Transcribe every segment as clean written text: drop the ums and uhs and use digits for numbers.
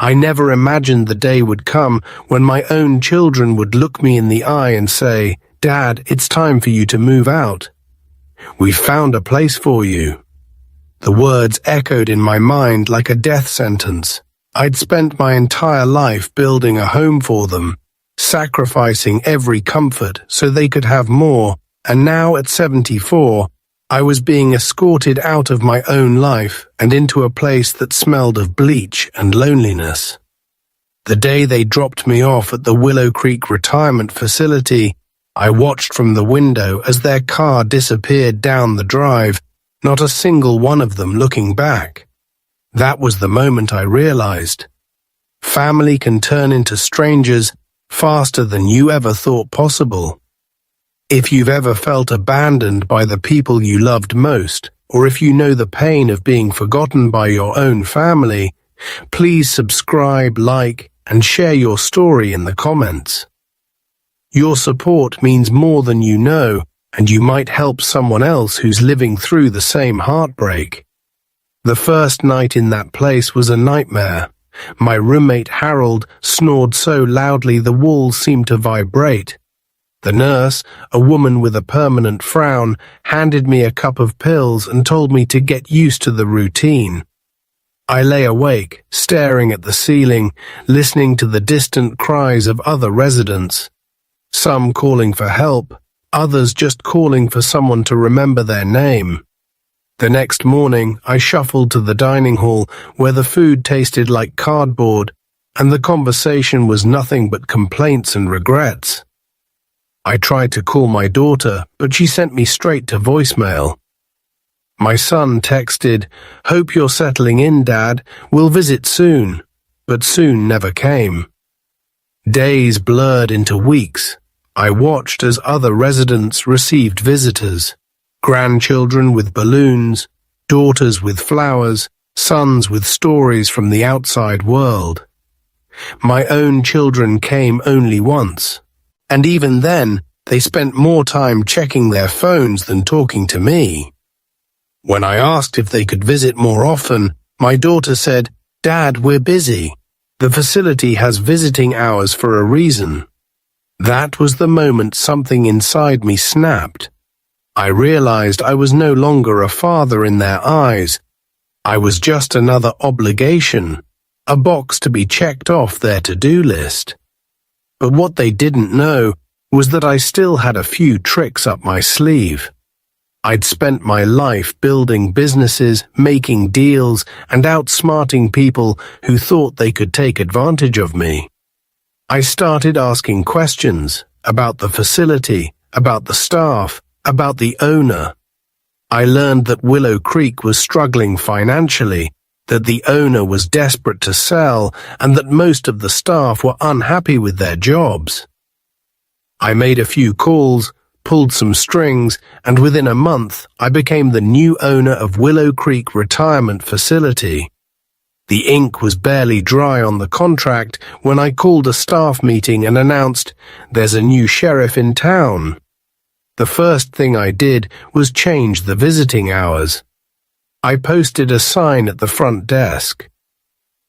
I never imagined the day would come when my own children would look me in the eye and say, "Dad, it's time for you to move out. We've found a place for you." The words echoed in my mind like a death sentence. I'd spent my entire life building a home for them, sacrificing every comfort so they could have more, and now at 74, I was being escorted out of my own life and into a place that smelled of bleach and loneliness. The day they dropped me off at the Willow Creek retirement facility, I watched from the window as their car disappeared down the drive, not a single one of them looking back. That was the moment I realized. Family can turn into strangers faster than you ever thought possible. If you've ever felt abandoned by the people you loved most, or if you know the pain of being forgotten by your own family, please subscribe, like, and share your story in the comments. Your support means more than you know, and you might help someone else who's living through the same heartbreak. The first night in that place was a nightmare. My roommate Harold snored so loudly the walls seemed to vibrate. The nurse, a woman with a permanent frown, handed me a cup of pills and told me to get used to the routine. I lay awake, staring at the ceiling, listening to the distant cries of other residents. Some calling for help, others just calling for someone to remember their name. The next morning, I shuffled to the dining hall where the food tasted like cardboard, and the conversation was nothing but complaints and regrets. I tried to call my daughter, but she sent me straight to voicemail. My son texted, "Hope you're settling in, Dad. We'll visit soon." But soon never came. Days blurred into weeks. I watched as other residents received visitors. Grandchildren with balloons, daughters with flowers, sons with stories from the outside world. My own children came only once. And even then, they spent more time checking their phones than talking to me. When I asked if they could visit more often, my daughter said, "Dad, we're busy. The facility has visiting hours for a reason." That was the moment something inside me snapped. I realized I was no longer a father in their eyes. I was just another obligation, a box to be checked off their to-do list. But what they didn't know was that I still had a few tricks up my sleeve. I'd spent my life building businesses, making deals, and outsmarting people who thought they could take advantage of me. I started asking questions about the facility, about the staff, about the owner. I learned that Willow Creek was struggling financially, that the owner was desperate to sell, and that most of the staff were unhappy with their jobs. I made a few calls, pulled some strings, and within a month I became the new owner of Willow Creek Retirement Facility. The ink was barely dry on the contract when I called a staff meeting and announced, "There's a new sheriff in town." The first thing I did was change the visiting hours. I posted a sign at the front desk.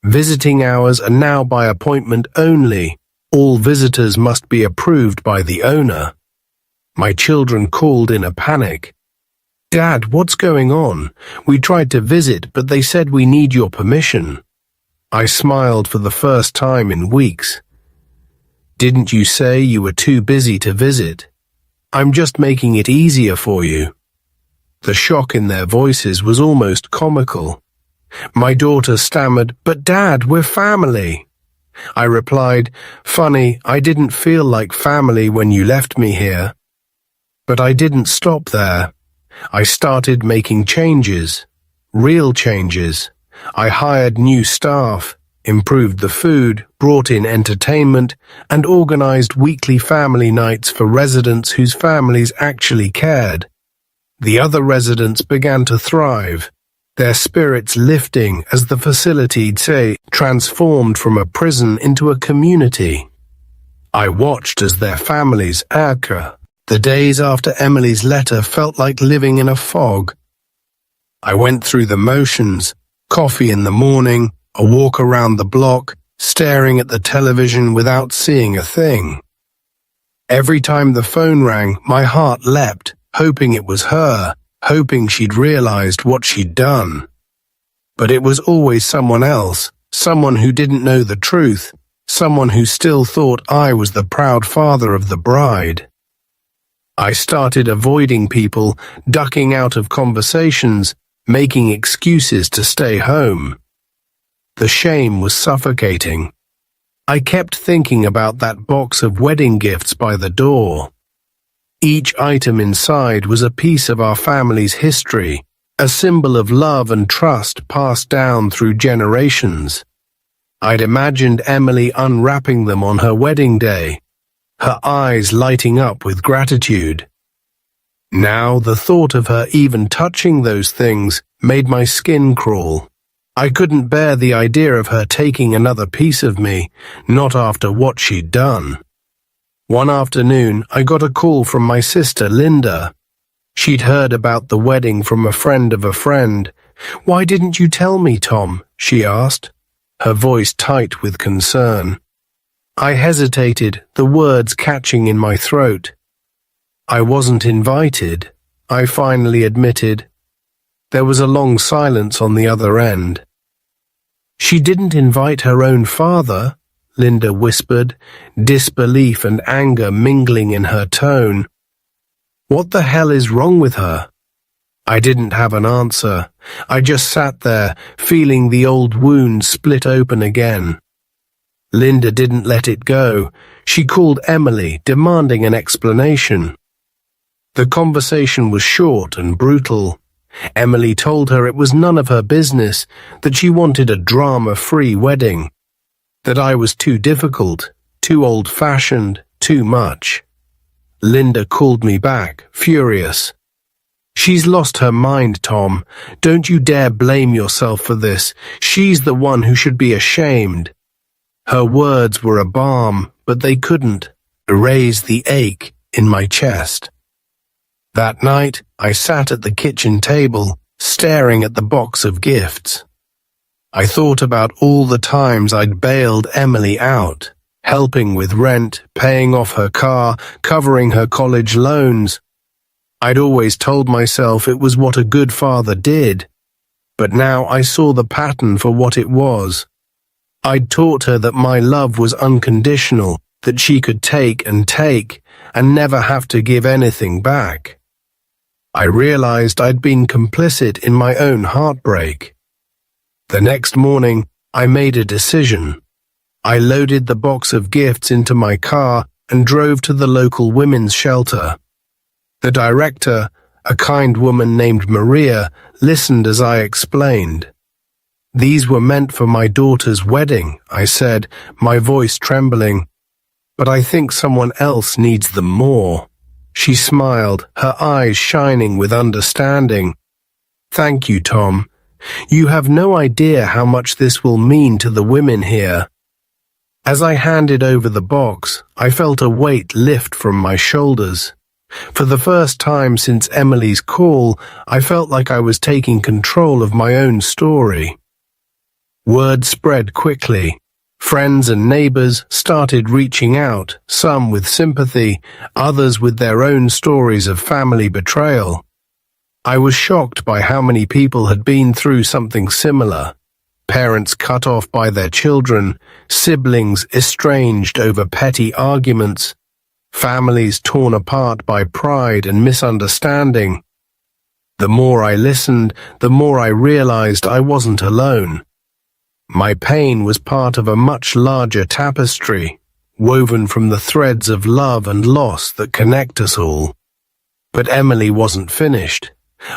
Visiting hours are now by appointment only. All visitors must be approved by the owner. My children called in a panic. "Dad, what's going on? We tried to visit, but they said we need your permission." I smiled for the first time in weeks. "Didn't you say you were too busy to visit? I'm just making it easier for you." The shock in their voices was almost comical. My daughter stammered, "But Dad, we're family." I replied, "Funny, I didn't feel like family when you left me here." But I didn't stop there. I started making changes, real changes. I hired new staff, improved the food, brought in entertainment, and organized weekly family nights for residents whose families actually cared. The other residents began to thrive, their spirits lifting as the facility, transformed from a prison into a community. I watched as their families anchor. The days after Emily's letter felt like living in a fog. I went through the motions, coffee in the morning, a walk around the block, staring at the television without seeing a thing. Every time the phone rang, my heart leapt, hoping it was her, hoping she'd realized what she'd done. But it was always someone else, someone who didn't know the truth, someone who still thought I was the proud father of the bride. I started avoiding people, ducking out of conversations, making excuses to stay home. The shame was suffocating. I kept thinking about that box of wedding gifts by the door. Each item inside was a piece of our family's history, a symbol of love and trust passed down through generations. I'd imagined Emily unwrapping them on her wedding day, her eyes lighting up with gratitude. Now the thought of her even touching those things made my skin crawl. I couldn't bear the idea of her taking another piece of me, not after what she'd done. One afternoon, I got a call from my sister, Linda. She'd heard about the wedding from a friend of a friend. "Why didn't you tell me, Tom?" she asked, her voice tight with concern. I hesitated, the words catching in my throat. "I wasn't invited," I finally admitted. There was a long silence on the other end. "She didn't invite her own father?" Linda whispered, disbelief and anger mingling in her tone. "What the hell is wrong with her?" I didn't have an answer. I just sat there, feeling the old wound split open again. Linda didn't let it go. She called Emily, demanding an explanation. The conversation was short and brutal. Emily told her it was none of her business, that she wanted a drama-free wedding, that I was too difficult, too old-fashioned, too much. Linda called me back, furious. "She's lost her mind, Tom. Don't you dare blame yourself for this. She's the one who should be ashamed." Her words were a balm, but they couldn't erase the ache in my chest. That night, I sat at the kitchen table, staring at the box of gifts. I thought about all the times I'd bailed Emily out, helping with rent, paying off her car, covering her college loans. I'd always told myself it was what a good father did, but now I saw the pattern for what it was. I'd taught her that my love was unconditional, that she could take and never have to give anything back. I realized I'd been complicit in my own heartbreak. The next morning, I made a decision. I loaded the box of gifts into my car and drove to the local women's shelter. The director, a kind woman named Maria, listened as I explained. "These were meant for my daughter's wedding," I said, my voice trembling. "But I think someone else needs them more." She smiled, her eyes shining with understanding. "Thank you, Tom. You have no idea how much this will mean to the women here." As I handed over the box, I felt a weight lift from my shoulders. For the first time since Emily's call, I felt like I was taking control of my own story. Word spread quickly. Friends and neighbors started reaching out, some with sympathy, others with their own stories of family betrayal. I was shocked by how many people had been through something similar. Parents cut off by their children, siblings estranged over petty arguments, families torn apart by pride and misunderstanding. The more I listened, the more I realized I wasn't alone. My pain was part of a much larger tapestry, woven from the threads of love and loss that connect us all. But Emily wasn't finished.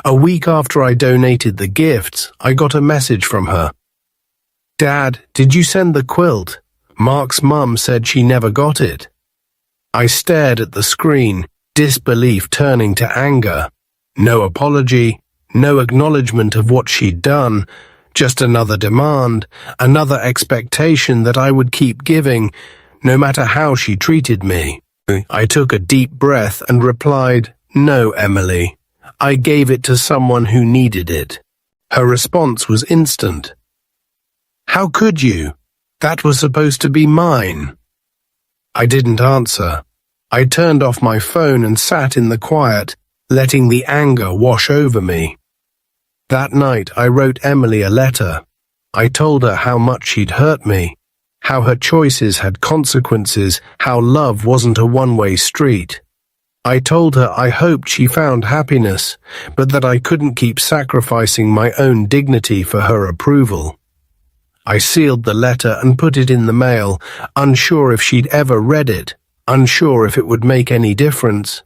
A week after I donated the gifts, I got a message from her. "Dad, did you send the quilt? Mark's mum said she never got it." I stared at the screen, disbelief turning to anger. No apology, no acknowledgement of what she'd done, just another demand, another expectation that I would keep giving, no matter how she treated me. I took a deep breath and replied, "No, Emily. I gave it to someone who needed it." Her response was instant. "How could you?" That was supposed to be mine. I didn't answer. I turned off my phone and sat in the quiet, letting the anger wash over me. That night I wrote Emily a letter. I told her how much she'd hurt me, how her choices had consequences, how love wasn't a one-way street. I told her I hoped she found happiness, but that I couldn't keep sacrificing my own dignity for her approval. I sealed the letter and put it in the mail, unsure if she'd ever read it, unsure if it would make any difference.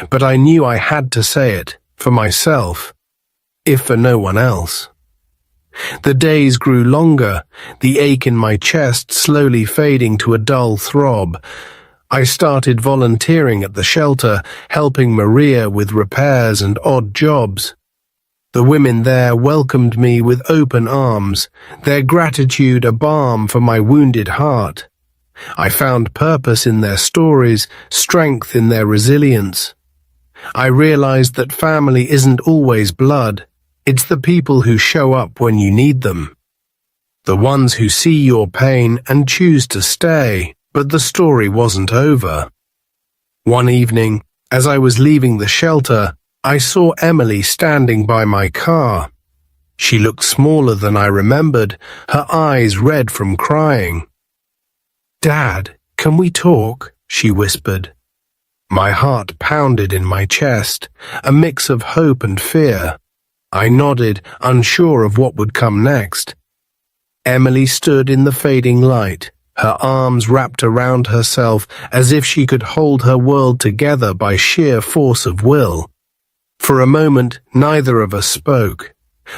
But I knew I had to say it, for myself, if for no one else. The days grew longer, the ache in my chest slowly fading to a dull throb. I started volunteering at the shelter, helping Maria with repairs and odd jobs. The women there welcomed me with open arms, their gratitude a balm for my wounded heart. I found purpose in their stories, strength in their resilience. I realized that family isn't always blood. It's the people who show up when you need them. The ones who see your pain and choose to stay, but the story wasn't over. One evening, as I was leaving the shelter, I saw Emily standing by my car. She looked smaller than I remembered, her eyes red from crying. "Dad, can we talk?" she whispered. My heart pounded in my chest, a mix of hope and fear. I nodded, unsure of what would come next. Emily stood in the fading light, her arms wrapped around herself as if she could hold her world together by sheer force of will. For a moment, neither of us spoke.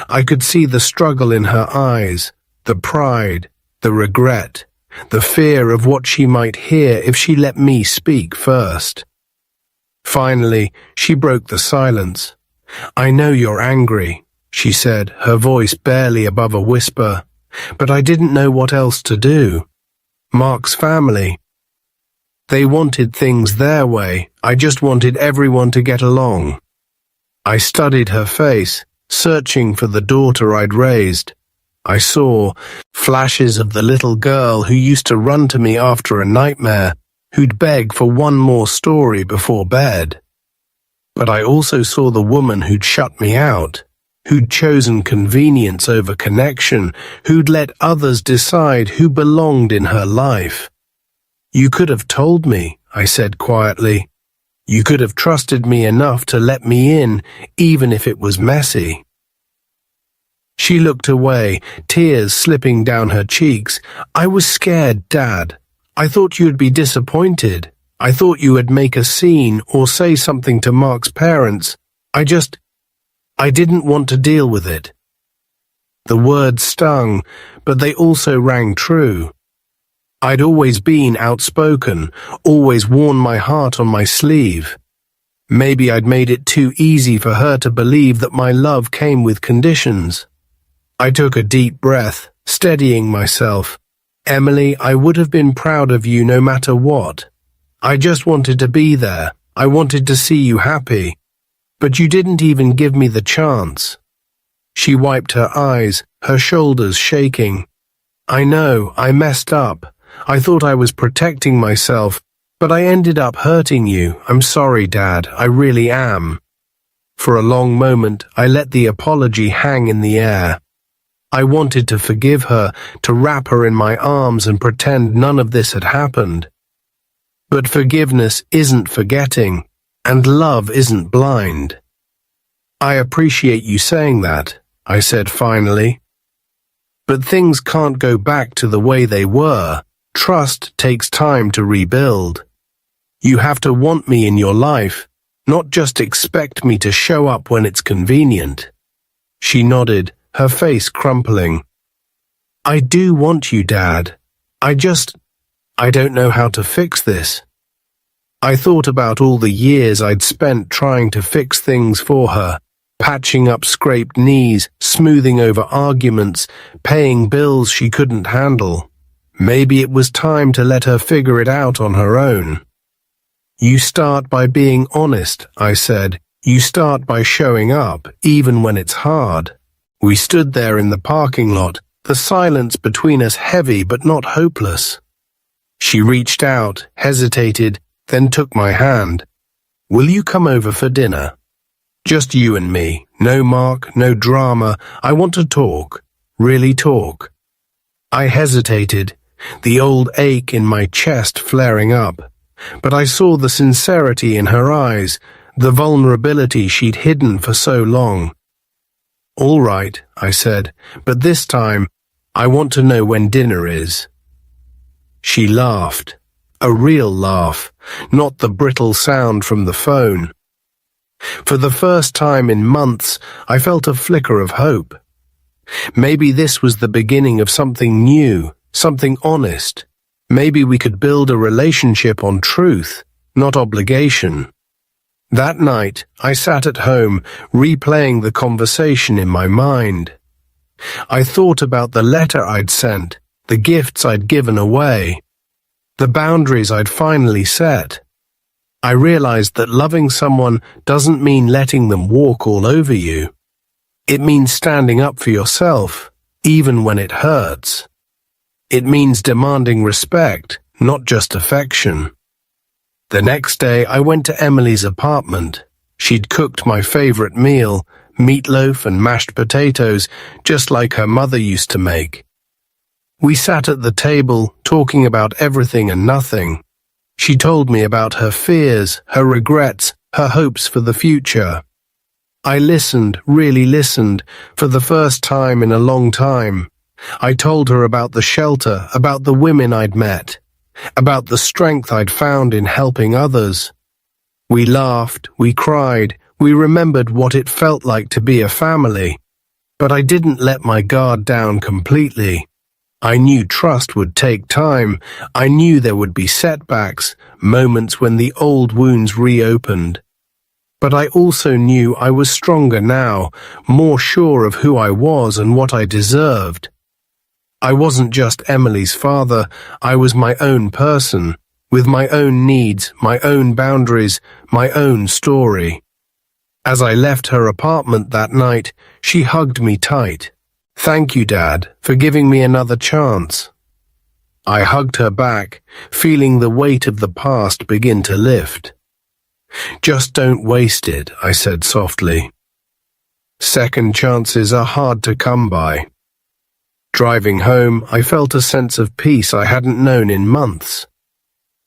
I could see the struggle in her eyes, the pride, the regret, the fear of what she might hear if she let me speak first. Finally, she broke the silence. "I know you're angry," she said, her voice barely above a whisper, "but I didn't know what else to do. Mark's family. They wanted things their way. I just wanted everyone to get along." I studied her face, searching for the daughter I'd raised. I saw flashes of the little girl who used to run to me after a nightmare, who'd beg for one more story before bed. But I also saw the woman who'd shut me out, who'd chosen convenience over connection, who'd let others decide who belonged in her life. "You could have told me," I said quietly. "You could have trusted me enough to let me in, even if it was messy." She looked away, tears slipping down her cheeks. "I was scared, Dad. I thought you'd be disappointed. I thought you would make a scene or say something to Mark's parents. I didn't want to deal with it." The words stung, but they also rang true. I'd always been outspoken, always worn my heart on my sleeve. Maybe I'd made it too easy for her to believe that my love came with conditions. I took a deep breath, steadying myself. "Emily, I would have been proud of you no matter what. I just wanted to be there. I wanted to see you happy. But you didn't even give me the chance." She wiped her eyes, her shoulders shaking. "I know, I messed up. I thought I was protecting myself, but I ended up hurting you. I'm sorry, Dad, I really am." For a long moment, I let the apology hang in the air. I wanted to forgive her, to wrap her in my arms and pretend none of this had happened. But forgiveness isn't forgetting, and love isn't blind. "I appreciate you saying that," I said finally. "But things can't go back to the way they were. Trust takes time to rebuild. You have to want me in your life, not just expect me to show up when it's convenient." She nodded, her face crumpling. "I do want you, Dad. I don't know how to fix this." I thought about all the years I'd spent trying to fix things for her, patching up scraped knees, smoothing over arguments, paying bills she couldn't handle. Maybe it was time to let her figure it out on her own. "You start by being honest," I said. "You start by showing up, even when it's hard." We stood there in the parking lot, the silence between us heavy but not hopeless. She reached out, hesitated, then took my hand. "Will you come over for dinner? Just you and me. No Mark, no drama. I want to talk. Really talk." I hesitated, the old ache in my chest flaring up. But I saw the sincerity in her eyes, the vulnerability she'd hidden for so long. "All right," I said, "but this time, I want to know when dinner is." She laughed, a real laugh, not the brittle sound from the phone. For the first time in months, I felt a flicker of hope. Maybe this was the beginning of something new, something honest. Maybe we could build a relationship on truth, not obligation. That night, I sat at home, replaying the conversation in my mind. I thought about the letter I'd sent, the gifts I'd given away, the boundaries I'd finally set. I realized that loving someone doesn't mean letting them walk all over you. It means standing up for yourself, even when it hurts. It means demanding respect, not just affection. The next day, I went to Emily's apartment. She'd cooked my favorite meal, meatloaf and mashed potatoes, just like her mother used to make. We sat at the table, talking about everything and nothing. She told me about her fears, her regrets, her hopes for the future. I listened, really listened, for the first time in a long time. I told her about the shelter, about the women I'd met, about the strength I'd found in helping others. We laughed, we cried, we remembered what it felt like to be a family. But I didn't let my guard down completely. I knew trust would take time. I knew there would be setbacks, moments when the old wounds reopened. But I also knew I was stronger now, more sure of who I was and what I deserved. I wasn't just Emily's father, I was my own person, with my own needs, my own boundaries, my own story. As I left her apartment that night, she hugged me tight. "Thank you, Dad, for giving me another chance." I hugged her back, feeling the weight of the past begin to lift. "Just don't waste it," I said softly. Second chances are hard to come by. Driving home, I felt a sense of peace I hadn't known in months.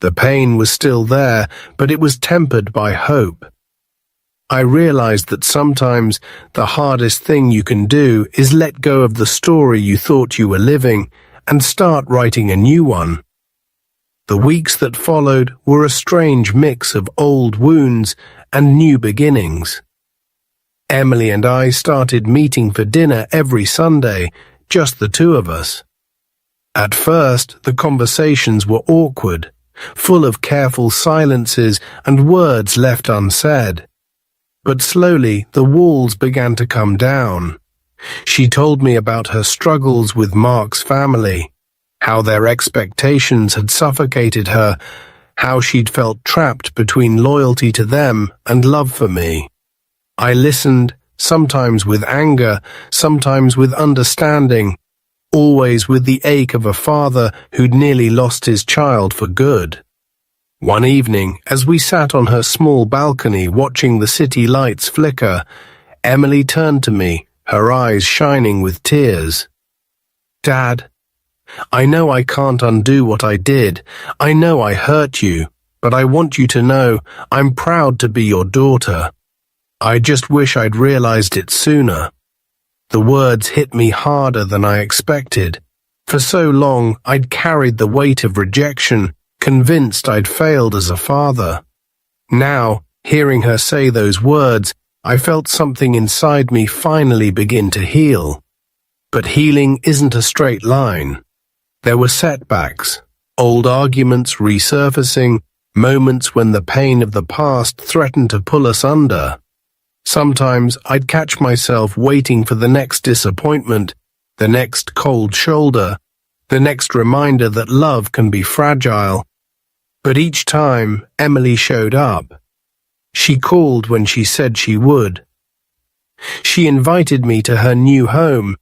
The pain was still there, but it was tempered by hope. I realized that sometimes the hardest thing you can do is let go of the story you thought you were living and start writing a new one. The weeks that followed were a strange mix of old wounds and new beginnings. Emily and I started meeting for dinner every Sunday, just the two of us. At first, the conversations were awkward, full of careful silences and words left unsaid. But slowly, the walls began to come down. She told me about her struggles with Mark's family, how their expectations had suffocated her, how she'd felt trapped between loyalty to them and love for me. I listened, sometimes with anger, sometimes with understanding, always with the ache of a father who'd nearly lost his child for good. One evening, as we sat on her small balcony watching the city lights flicker, Emily turned to me, her eyes shining with tears. "Dad, I know I can't undo what I did. I know I hurt you, but I want you to know I'm proud to be your daughter. I just wish I'd realized it sooner." The words hit me harder than I expected. For so long, I'd carried the weight of rejection, convinced I'd failed as a father. Now, hearing her say those words, I felt something inside me finally begin to heal. But healing isn't a straight line. There were setbacks, old arguments resurfacing, moments when the pain of the past threatened to pull us under. Sometimes I'd catch myself waiting for the next disappointment, the next cold shoulder, the next reminder that love can be fragile. But each time, Emily showed up. She called when she said she would. She invited me to her new home,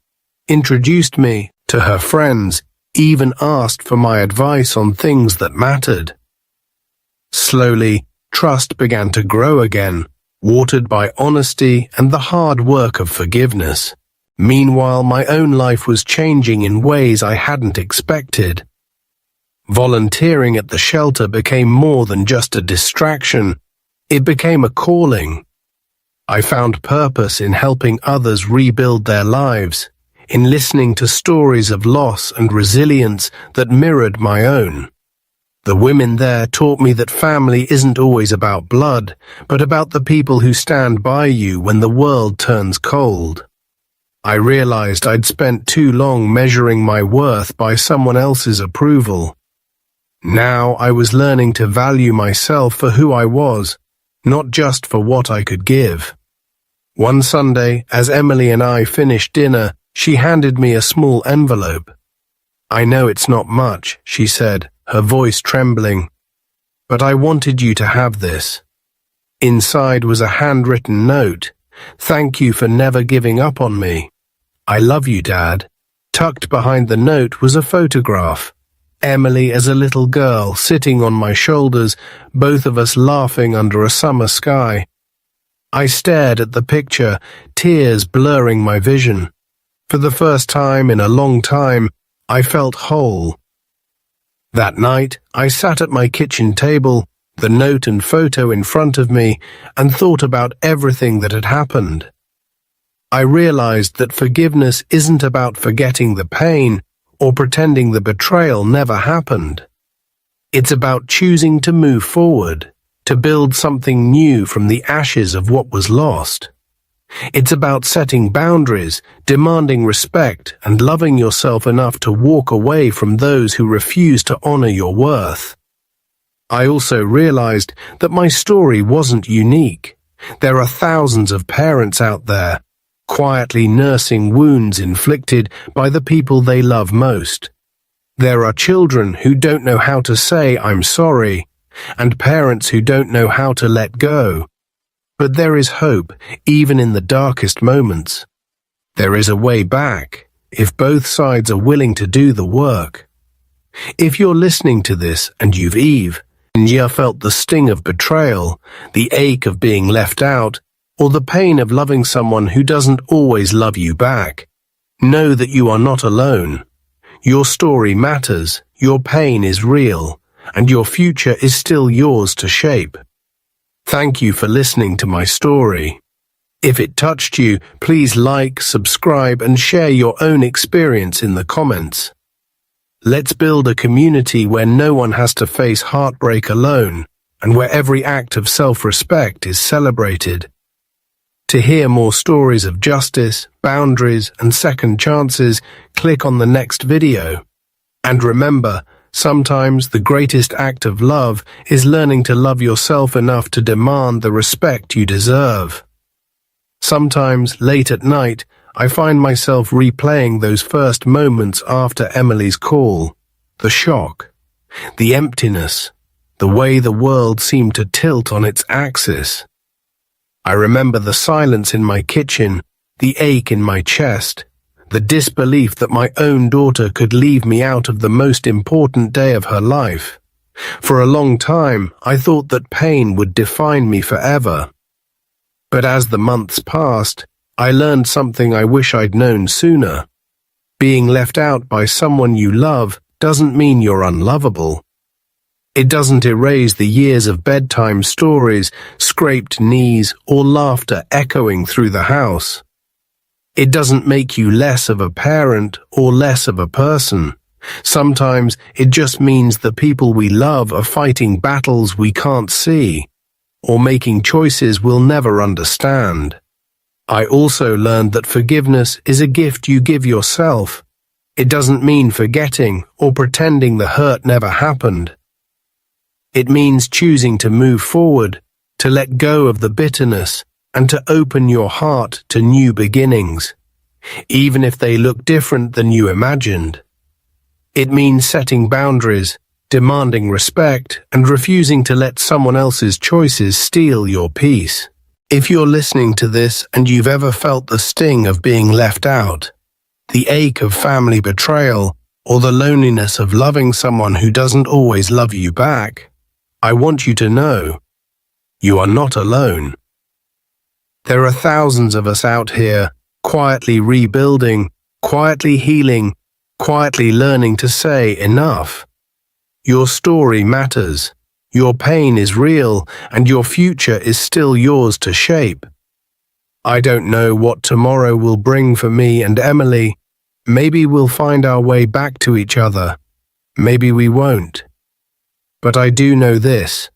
introduced me to her friends, even asked for my advice on things that mattered. Slowly, trust began to grow again, watered by honesty and the hard work of forgiveness. Meanwhile, my own life was changing in ways I hadn't expected. Volunteering at the shelter became more than just a distraction. It became a calling. I found purpose in helping others rebuild their lives, in listening to stories of loss and resilience that mirrored my own. The women there taught me that family isn't always about blood, but about the people who stand by you when the world turns cold. I realized I'd spent too long measuring my worth by someone else's approval. Now I was learning to value myself for who I was, not just for what I could give. One Sunday, as Emily and I finished dinner, she handed me a small envelope. "I know it's not much," she said, her voice trembling, "but I wanted you to have this." Inside was a handwritten note. "Thank you for never giving up on me. I love you, Dad." Tucked behind the note was a photograph. Emily as a little girl sitting on my shoulders, both of us laughing under a summer sky. I stared at the picture, tears blurring my vision. For the first time in a long time, I felt whole. That night, I sat at my kitchen table, the note and photo in front of me, and thought about everything that had happened. I realized that forgiveness isn't about forgetting the pain or pretending the betrayal never happened. It's about choosing to move forward, to build something new from the ashes of what was lost. It's about setting boundaries, demanding respect, and loving yourself enough to walk away from those who refuse to honor your worth. I also realized that my story wasn't unique. There are thousands of parents out there, quietly nursing wounds inflicted by the people they love most. There are children who don't know how to say "I'm sorry," and parents who don't know how to let go. But there is hope, even in the darkest moments. There is a way back, if both sides are willing to do the work. If you're listening to this and you've felt the sting of betrayal, the ache of being left out, or the pain of loving someone who doesn't always love you back, know that you are not alone. Your story matters, your pain is real, and your future is still yours to shape. Thank you for listening to my story. If it touched you, please like, subscribe, and share your own experience in the comments. Let's build a community where no one has to face heartbreak alone, and where every act of self-respect is celebrated. To hear more stories of justice, boundaries, and second chances, click on the next video. And remember, sometimes the greatest act of love is learning to love yourself enough to demand the respect you deserve. Sometimes, late at night, I find myself replaying those first moments after Emily's call. The shock, the emptiness, the way the world seemed to tilt on its axis. I remember the silence in my kitchen, the ache in my chest, the disbelief that my own daughter could leave me out of the most important day of her life. For a long time, I thought that pain would define me forever. But as the months passed, I learned something I wish I'd known sooner. Being left out by someone you love doesn't mean you're unlovable. It doesn't erase the years of bedtime stories, scraped knees, or laughter echoing through the house. It doesn't make you less of a parent or less of a person. Sometimes it just means the people we love are fighting battles we can't see, or making choices we'll never understand. I also learned that forgiveness is a gift you give yourself. It doesn't mean forgetting or pretending the hurt never happened. It means choosing to move forward, to let go of the bitterness, and to open your heart to new beginnings, even if they look different than you imagined. It means setting boundaries, demanding respect, and refusing to let someone else's choices steal your peace. If you're listening to this and you've ever felt the sting of being left out, the ache of family betrayal, or the loneliness of loving someone who doesn't always love you back, I want you to know, you are not alone. There are thousands of us out here, quietly rebuilding, quietly healing, quietly learning to say enough. Your story matters, your pain is real, and your future is still yours to shape. I don't know what tomorrow will bring for me and Emily. Maybe we'll find our way back to each other. Maybe we won't. But I do know this.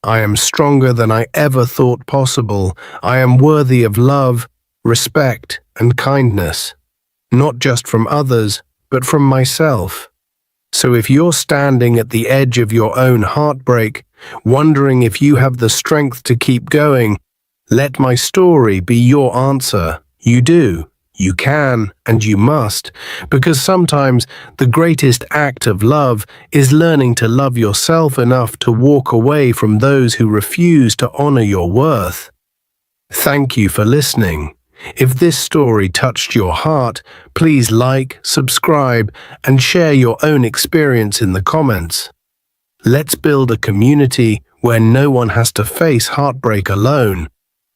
I am stronger than I ever thought possible. I am worthy of love, respect, and kindness. Not just from others, but from myself. So if you're standing at the edge of your own heartbreak, wondering if you have the strength to keep going, let my story be your answer. You do, you can, and you must, because sometimes the greatest act of love is learning to love yourself enough to walk away from those who refuse to honor your worth. Thank you for listening. If this story touched your heart, please like, subscribe, and share your own experience in the comments. Let's build a community where no one has to face heartbreak alone,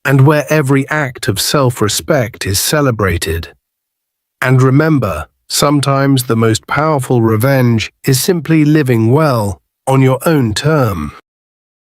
and where every act of self-respect is celebrated. And remember, sometimes the most powerful revenge is simply living well on your own terms.